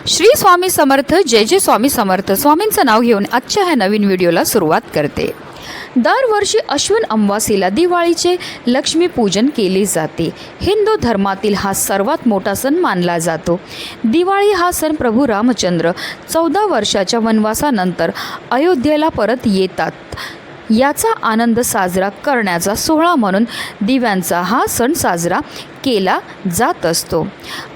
श्री स्वामी समर्थ, जय जय स्वामी समर्थ. स्वामींचं नाव घेऊन आजच्या ह्या नवीन व्हिडिओला सुरुवात करते. दरवर्षी अश्विन अमावास्येला दिवाळीचे लक्ष्मीपूजन केले जाते. हिंदू धर्मातील हा सर्वात मोठा सण मानला जातो. दिवाळी हा सण प्रभू रामचंद्र 14 वर्षाच्या वनवासानंतर अयोध्येला परत येतात याचा आनंद साजरा करण्याचा सोहळा म्हणून दिव्यांचा हा सण साजरा केला जात असतो.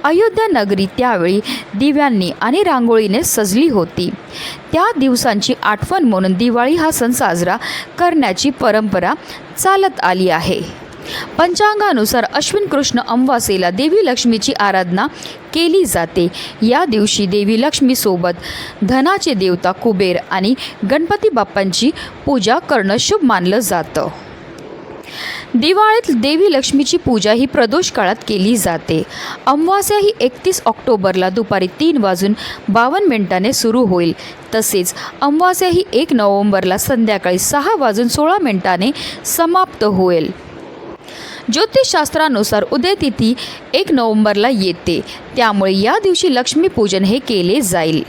अयोध्या नगरी त्यावेळी दिव्यांनी आणि रांगोळीने सजली होती. त्या दिवसांची आठवण म्हणून दिवाळी हा सण साजरा करण्याची परंपरा चालत आली आहे. पंचांगानुसार अश्विन कृष्ण अमावास्येला देवी लक्ष्मीची आराधना केली जाते. या दिवशी देवी लक्ष्मीसोबत धनाचे देवता कुबेर आणि गणपती बाप्पांची पूजा करणं शुभ मानलं जातं. दिवाळीत देवी लक्ष्मीची पूजा ही प्रदोष काळात केली जाते. अमावास्या ही 31 ऑक्टोबरला दुपारी 3:52 सुरू होईल. तसेच अमावास्या ही 1 नोव्हेंबरला संध्याकाळी 6:16 समाप्त होईल. ज्योतिषशास्त्रानुसार उदयतिथी 1 नोव्हेंबरला येते. त्यामुळे या दिवशी लक्ष्मीपूजन हे केले जाईल.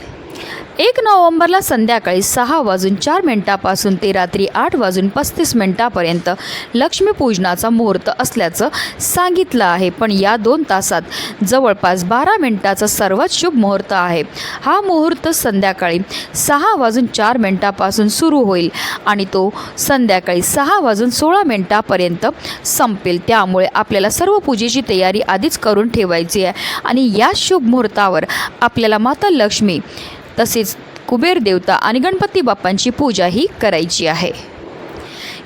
1 नोव्हेंबरला संध्याकाळी 6:04 ते रात्री 8:35 लक्ष्मीपूजनाचा मुहूर्त असल्याचं सांगितलं आहे. पण या 2 तासात जवळपास 12 मिनिटाचा सर्वात शुभ मुहूर्त आहे. हा मुहूर्त संध्याकाळी 6:04 सुरू होईल आणि तो संध्याकाळी 6:16 संपेल. त्यामुळे आपल्याला सर्व पूजेची तयारी आधीच करून ठेवायची आहे आणि या शुभ मुहूर्तावर आपल्याला माता लक्ष्मी तसेच कुबेर देवता आणि गणपती बाप्पांची पूजा ही करायची आहे.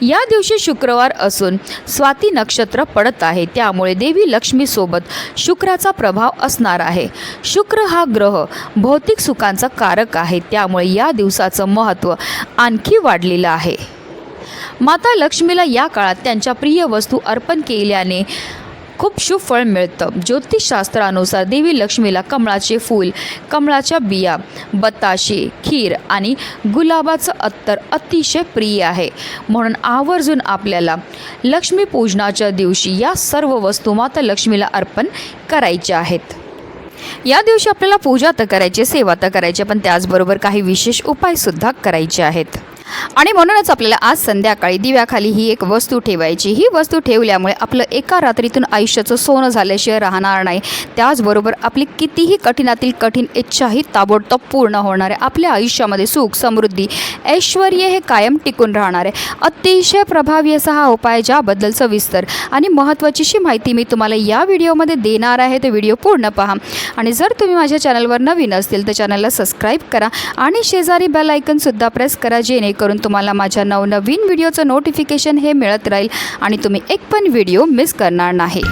या दिवशी शुक्रवार असून स्वाती नक्षत्र पडत आहे. त्यामुळे देवी लक्ष्मीसोबत शुक्राचा प्रभाव असणार आहे. शुक्र हा ग्रह भौतिक सुखांचा कारक आहे. त्यामुळे या दिवसाचं महत्त्व आणखी वाढलेलं आहे. माता लक्ष्मीला या काळात त्यांच्या प्रिय वस्तू अर्पण केल्याने खूप शुभ फळ मिळतं. ज्योतिषशास्त्रानुसार देवी लक्ष्मीला कमळाचे फूल, कमळाच्या बिया, बताशे, खीर आणि गुलाबाचं अत्तर अतिशय प्रिय आहे. म्हणून आवर्जून आपल्याला लक्ष्मीपूजनाच्या दिवशी या सर्व वस्तू माता लक्ष्मीला अर्पण करायच्या आहेत. या दिवशी आपल्याला पूजा तर करायची, सेवा तर करायची, पण त्याचबरोबर काही विशेष उपायसुद्धा करायचे आहेत. आणि म्हणूनच आपल्याला आज संध्याकाळी दिव्याखाली ही एक वस्तू ठेवायची. ही वस्तू ठेवल्यामुळे आपलं एका रात्रीतून आयुष्याचं सोनं झाल्याशिवाय राहणार नाही. त्याचबरोबर आपली कितीही कठीणातील कठीण इच्छाही ताबडतोब पूर्ण होणार आहे. आपल्या आयुष्यामध्ये सुख, समृद्धी, ऐश्वर हे कायम टिकून राहणार आहे. अतिशय प्रभावी असा हा उपाय, ज्याबद्दल सविस्तर आणि महत्त्वाचीशी माहिती मी तुम्हाला या व्हिडिओमध्ये देणार आहे. तर व्हिडिओ पूर्ण पहा. आणि जर तुम्ही माझ्या चॅनलवर नवीन असतील तर चॅनलला सबस्क्राईब करा आणि शेजारी बेल आयकॉनसुद्धा प्रेस करा, जेणेकरून तुम्हाला माझ्या नवनवीन व्हिडिओचं नोटिफिकेशन हे मिळत राहील आणि तुम्ही एक पण व्हिडिओ मिस करणार नाही.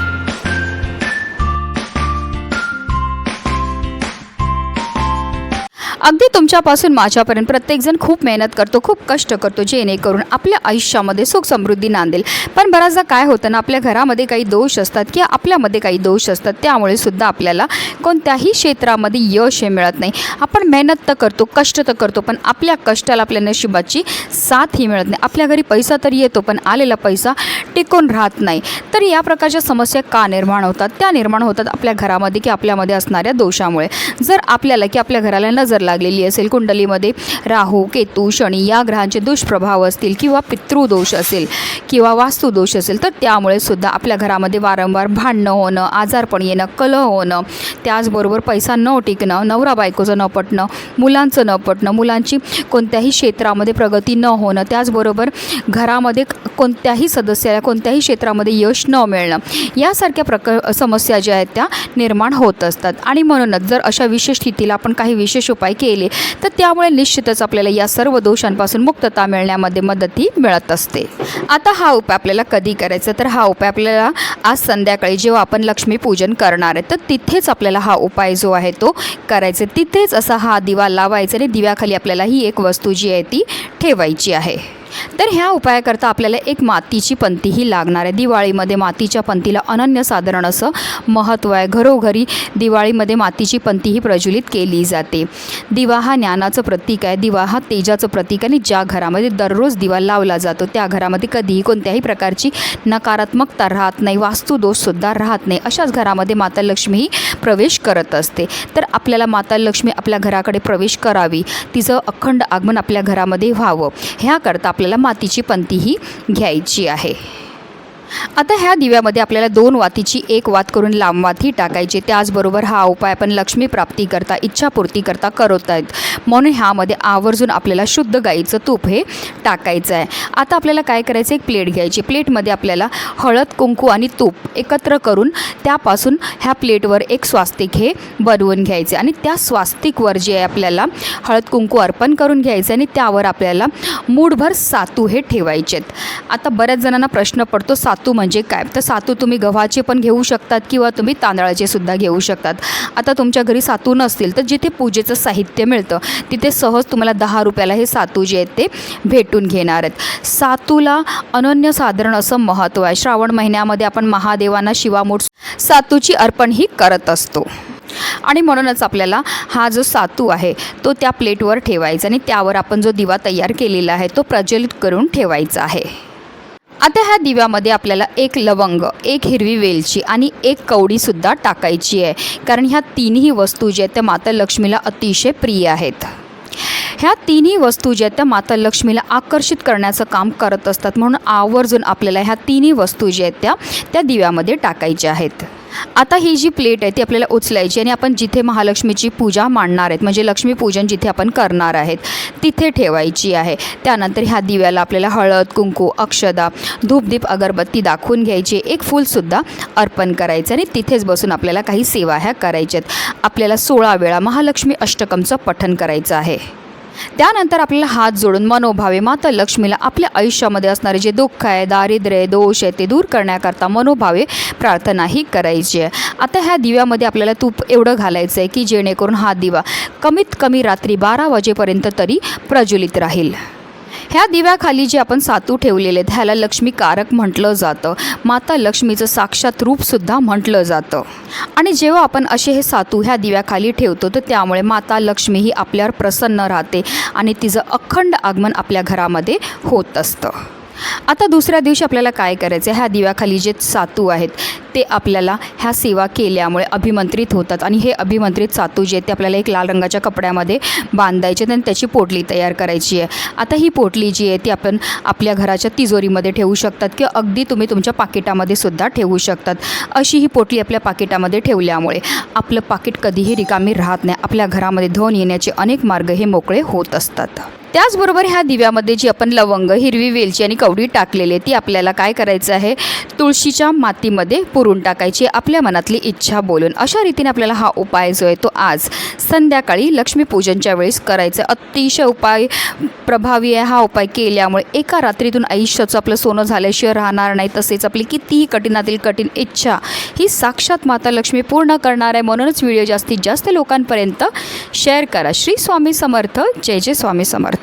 अगदी तुमच्यापासून माझ्यापर्यंत प्रत्येकजण खूप मेहनत करतो, खूप कष्ट करतो, जेणेकरून आपल्या आयुष्यामध्ये सुख समृद्धी नांदेल. पण बऱ्याचदा काय होतं ना, आपल्या घरामध्ये काही दोष असतात किंवा आपल्यामध्ये काही दोष असतात. त्यामुळे सुद्धा आपल्याला कोणत्याही क्षेत्रामध्ये यश हे मिळत नाही. आपण मेहनत तर करतो, कष्ट तर करतो, पण आपल्या कष्टाला आपल्या नशिबाची साथ ही मिळत नाही. आपल्या घरी पैसा तर येतो, पण आलेला पैसा टिकून राहत नाही. तर या प्रकारच्या समस्या का निर्माण होतात? त्या निर्माण होतात आपल्या घरामध्ये की आपल्यामध्ये असणाऱ्या दोषामुळे. जर आपल्याला की आपल्या घराला नजर लागलेली असेल, कुंडलीमध्ये राहू, केतू, शनी या ग्रहांचे दुष्प्रभाव असतील किंवा पितृदोष असेल किंवा वास्तुदोष असेल, तर त्यामुळे सुद्धा आपल्या घरामध्ये वारंवार भांडणं होणं, आजारपण येणं, कलह होणं, त्याचबरोबर पैसा न टिकणं, नवरा बायकोचं न पटणं, मुलांचं न पटणं, मुलांची कोणत्याही क्षेत्रामध्ये प्रगती न होणं, त्याचबरोबर घरामध्ये कोणत्याही सदस्याला कोणत्याही क्षेत्रामध्ये यश न मिळणं, यासारख्या समस्या ज्या आहेत त्या निर्माण होत असतात. आणि म्हणूनच जर अशा विशेष स्थितीला आपण काही विशेष उपाय केले तर त्यामुळे निश्चितच आपल्याला या सर्व दोषांपासून मुक्तता मिळण्यामध्ये मदतही मिळत असते. आता हा उपाय आपल्याला कधी करायचा? तर हा उपाय आपल्याला आज संध्याकाळी जेव्हा आपण लक्ष्मीपूजन करणार आहे तर तिथेच आपल्याला हा उपाय जो आहे तो करायचा. तिथेच असा हा दिवा लावायचा आणि दिव्याखाली आपल्याला ही एक वस्तू जी आहे ती ठेवायची आहे. तर ह्या उपायाकरता आपल्याला एक मातीची पंतीही लागणार आहे. दिवाळीमध्ये मातीच्या पंतीला अनन्यसाधारण असं महत्त्व आहे. घरोघरी दिवाळीमध्ये मातीची पंती ही प्रज्वलित केली जाते. दिवा हा ज्ञानाचं प्रतीक आहे. दिवा हा तेजाचं प्रतीक आहे आणि ज्या घरामध्ये दररोज दिवा लावला जातो त्या घरामध्ये कधीही कोणत्याही प्रकारची नकारात्मकता राहत नाही, वास्तुदोषसुद्धा राहत नाही. अशाच घरामध्ये माता लक्ष्मी ही प्रवेश करत असते. तर आपल्याला माता लक्ष्मी आपल्या घराकडे प्रवेश करावी, तिचं अखंड आगमन आपल्या घरामध्ये व्हावं, ह्याकरता आपल्याला मातीची पंती ही घ्यायची आहे. आता ह्या दिव्यामध्ये आपल्याला 2 वातीची 1 वात करून लांब वात ही टाकायची. त्याचबरोबर हा उपाय आपण लक्ष्मी प्राप्तीकरता, इच्छापूर्तीकरता करत आहेत, म्हणून ह्यामध्ये आवर्जून आपल्याला शुद्ध गाईचं तूप हे टाकायचं आहे. आता आपल्याला काय करायचं, एक प्लेट घ्यायची. प्लेटमध्ये आपल्याला हळद, कुंकू आणि तूप एकत्र करून त्यापासून ह्या प्लेटवर एक स्वास्तिक हे बनवून घ्यायचे आणि त्या स्वास्तिकवर जे आहे आपल्याला हळद कुंकू अर्पण करून घ्यायचं आणि त्यावर आपल्याला मूठभर सातू हे ठेवायचेत. आता बऱ्याच जणांना प्रश्न पडतो सातू म्हणजे काय. तर सातू तुम्ही गव्हाचे पण घेऊ शकतात किंवा तुम्ही तांदळाचे सुद्धा घेऊ शकतात. आता तुमच्या घरी सातू नसतील तर जिथे पूजेचं साहित्य मिळतं तिथे सहज तुम्हाला 10 रुपयाला हे सातू जे आहेत ते भेटून घेणार आहेत. सातूला अनन्यसाधारण असं महत्त्व आहे. श्रावण महिन्यामध्ये आपण महादेवांना शिवामूठ सातूची अर्पण ही करत असतो आणि म्हणूनच आपल्याला हा जो सातू आहे तो त्या प्लेटवर ठेवायचा आणि त्यावर आपण जो दिवा तयार केलेला आहे तो प्रज्वलित करून ठेवायचा आहे. आता ह्या दिव्यामध्ये आपल्याला 1 लवंग, 1 हिरवी वेलची आणि 1 कवडीसुद्धा टाकायची आहे, कारण ह्या तिन्ही वस्तू ज्या आहेत त्या माता लक्ष्मीला अतिशय प्रिय आहेत. ह्या तिन्ही वस्तू ज्या आहेत त्या माता लक्ष्मीला आकर्षित करण्याचं काम करत असतात, म्हणून आवर्जून आपल्याला ह्या तिन्ही वस्तू ज्या आहेत त्या दिव्यामध्ये टाकायच्या आहेत. आता ही जी प्लेट आहे ती आपल्याला उचलायची आणि आपण जिथे महालक्ष्मीची पूजा मांडणार आहेत, म्हणजे लक्ष्मीपूजन जिथे आपण करणार आहेत तिथे ठेवायची आहे. त्यानंतर ह्या दिव्याला आपल्याला हळद, कुंकू, अक्षदा, धूपदीप, अगरबत्ती दाखवून घ्यायची, 1 फूलसुद्धा अर्पण करायचं आणि तिथेच बसून आपल्याला काही सेवा ह्या करायच्यात. आपल्याला 16 वेळा महालक्ष्मी अष्टकमचं पठण करायचं आहे. त्यानंतर आपल्याला हात जोडून मनोभावे माता लक्ष्मीला आपल्या आयुष्यामध्ये असणारे जे दुःख आहे, दारिद्र्य, दोष आहे ते दूर करण्याकरता मनोभावे प्रार्थनाही करायची आहे. आता ह्या दिव्यामध्ये आपल्याला तूप एवढं घालायचं आहे की जेणेकरून हा दिवा कमीत कमी रात्री 12 वाजेपर्यंत तरी प्रज्वलित राहील. ह्या दिव्याखाली जे आपण सातू ठेवलेले आहेत ह्याला लक्ष्मीकारक म्हटलं जातं. माता लक्ष्मीचं साक्षात रूपसुद्धा म्हटलं जातं आणि जेव्हा आपण असे हे सातू ह्या दिव्याखाली ठेवतो तर त्यामुळे माता लक्ष्मी ही आपल्यावर प्रसन्न राहते आणि तिचं अखंड आगमन आपल्या घरामध्ये होत असतं. आता दुसऱ्या दिवशी आपल्याला काय करायचं आहे, ह्या दिव्याखाली जे सातू आहेत ते आपल्याला ह्या सेवा केल्यामुळे अभिमंत्रित होतात आणि हे अभिमंत्रित सातू जे आहेत ते आपल्याला एक लाल रंगाच्या कपड्यामध्ये बांधायचे आणि त्याची पोटली तयार करायची आहे. आता ही पोटली जी आहे ती आपण आपल्या घराच्या तिजोरीमध्ये ठेवू शकतात किंवा अगदी तुम्ही तुमच्या पाकिटामध्ये सुद्धा ठेवू शकतात. अशी ही पोटली आपल्या पाकिटामध्ये ठेवल्यामुळे आपलं पाकिट कधीही रिकामी राहत नाही. आपल्या घरामध्ये धन येण्याचे अनेक मार्ग हे मोकळे होत असतात. त्याचबरोबर ह्या दिव्यामध्ये जी आपण लवंग, हिरवी वेलची आणि कवडी टाकलेली आहे ती आपल्याला काय करायचं आहे, तुळशीच्या मातीमध्ये पुरून टाकायची आपल्या मनातली इच्छा बोलून. अशा रीतीने आपल्याला हा उपाय जो आहे तो आज संध्याकाळी लक्ष्मीपूजनच्या वेळेस करायचा. अतिशय उपाय प्रभावी आहे. हा उपाय केल्यामुळे एका रात्रीतून आयुष्याचं आपलं सोनं झाल्याशिवाय राहणार नाही. तसेच आपली कितीही कठीणातील कठीण इच्छा ही साक्षात माता लक्ष्मी पूर्ण करणार आहे. म्हणूनच व्हिडिओ जास्तीत जास्त लोकांपर्यंत शेअर करा. श्री स्वामी समर्थ. जय जय स्वामी समर्थ.